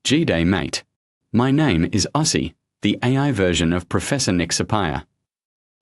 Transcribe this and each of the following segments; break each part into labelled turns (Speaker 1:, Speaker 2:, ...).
Speaker 1: G'day mate. My name is Ossie, the AI version of Professor Nick Sapaya.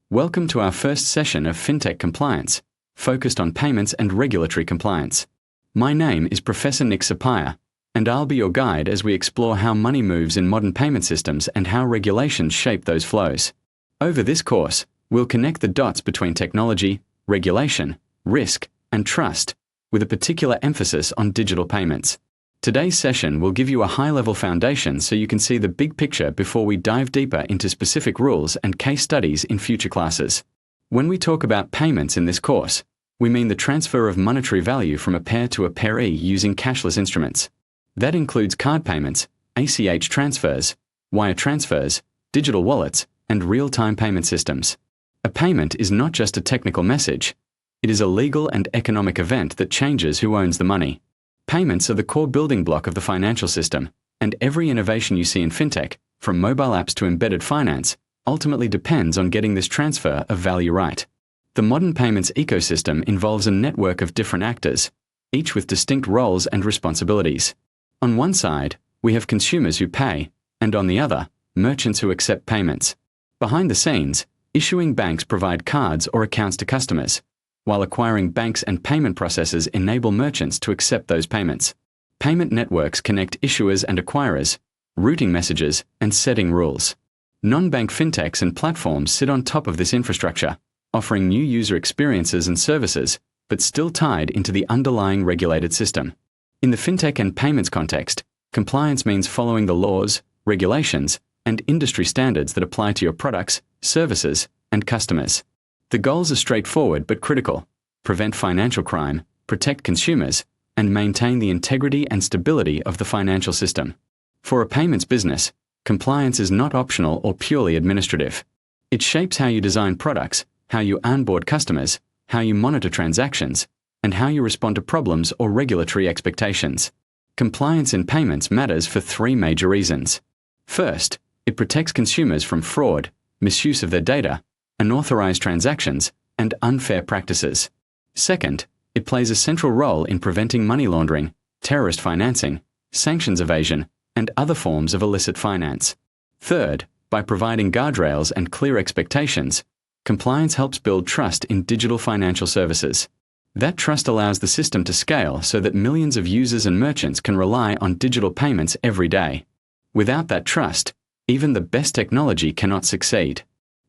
Speaker 1: Welcome to our first session of FinTech compliance, focused on payments and regulatory compliance. My name is Professor Nick Sapaya, and I'll be your guide as we explore how money moves in modern payment systems and how regulations shape those flows. Over this course, we'll connect the dots between technology, regulation, risk, and trust, with a particular emphasis on digital payments. Today's session will give you a high-level foundation so you can see the big picture before we dive deeper into specific rules and case studies in future classes. When we talk about payments in this course, we mean the transfer of monetary value from a pair to a pairee using cashless instruments. That includes card payments, ACH transfers, wire transfers, digital wallets, and real-time payment systems. A payment is not just a technical message. It is a legal and economic event that changes who owns the money. Payments are the core building block of the financial system, and every innovation you see in FinTech, from mobile apps to embedded finance, ultimately depends on getting this transfer of value right. The modern payments ecosystem involves a network of different actors, each with distinct roles and responsibilities. On one side, we have consumers who pay, and on the other, merchants who accept payments. Behind the scenes, issuing banks provide cards or accounts to customers, while acquiring banks and payment processors enable merchants to accept those payments. Payment networks connect issuers and acquirers, routing messages, and setting rules. Non-bank fintechs and platforms sit on top of this infrastructure, offering new user experiences and services, but still tied into the underlying regulated system. In the fintech and payments context, compliance means following the laws, regulations, and industry standards that apply to your products, services, and customers. The goals are straightforward but critical: prevent financial crime, protect consumers, and maintain the integrity and stability of the financial system. For a payments business, compliance is not optional or purely administrative. It shapes how you design products, how you onboard customers, how you monitor transactions, and how you respond to problems or regulatory expectations. Compliance in payments matters for three major reasons. First, it protects consumers from fraud, misuse of their data, unauthorized transactions, and unfair practices. Second, it plays a central role in preventing money laundering, terrorist financing, sanctions evasion, and other forms of illicit finance. Third, by providing guardrails and clear expectations, compliance helps build trust in digital financial services. That trust allows the system to scale so that millions of users and merchants can rely on digital payments every day. Without that trust, even the best technology cannot succeed.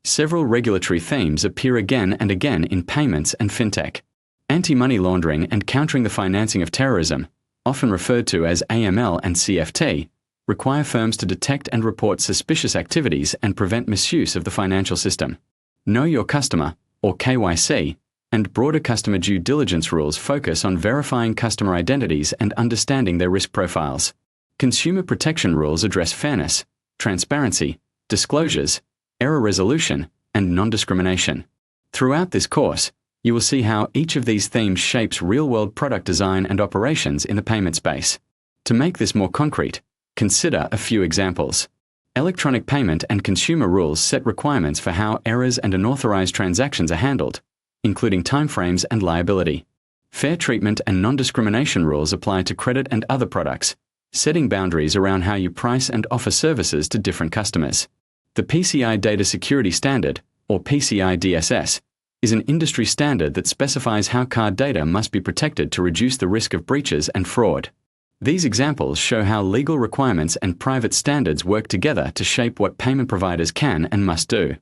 Speaker 1: Several regulatory themes appear again and again in payments and fintech. Anti-money laundering and countering the financing of terrorism, often referred to as AML and CFT, require firms to detect and report suspicious activities and prevent misuse of the financial system. Know Your Customer, or KYC, and broader customer due diligence rules focus on verifying customer identities and understanding their risk profiles. Consumer protection rules address fairness, transparency, disclosures, error resolution, and non-discrimination. Throughout this course, you will see how each of these themes shapes real-world product design and operations in the payment space. To make this more concrete, consider a few examples. Electronic payment and consumer rules set requirements for how errors and unauthorized transactions are handled, including timeframes and liability. Fair treatment and non-discrimination rules apply to credit and other products, setting boundaries around how you price and offer services to different customers. The PCI Data Security Standard, or PCI DSS, is an industry standard that specifies how card data must be protected to reduce the risk of breaches and fraud. These examples show how legal requirements and private standards work together to shape what payment providers can and must do.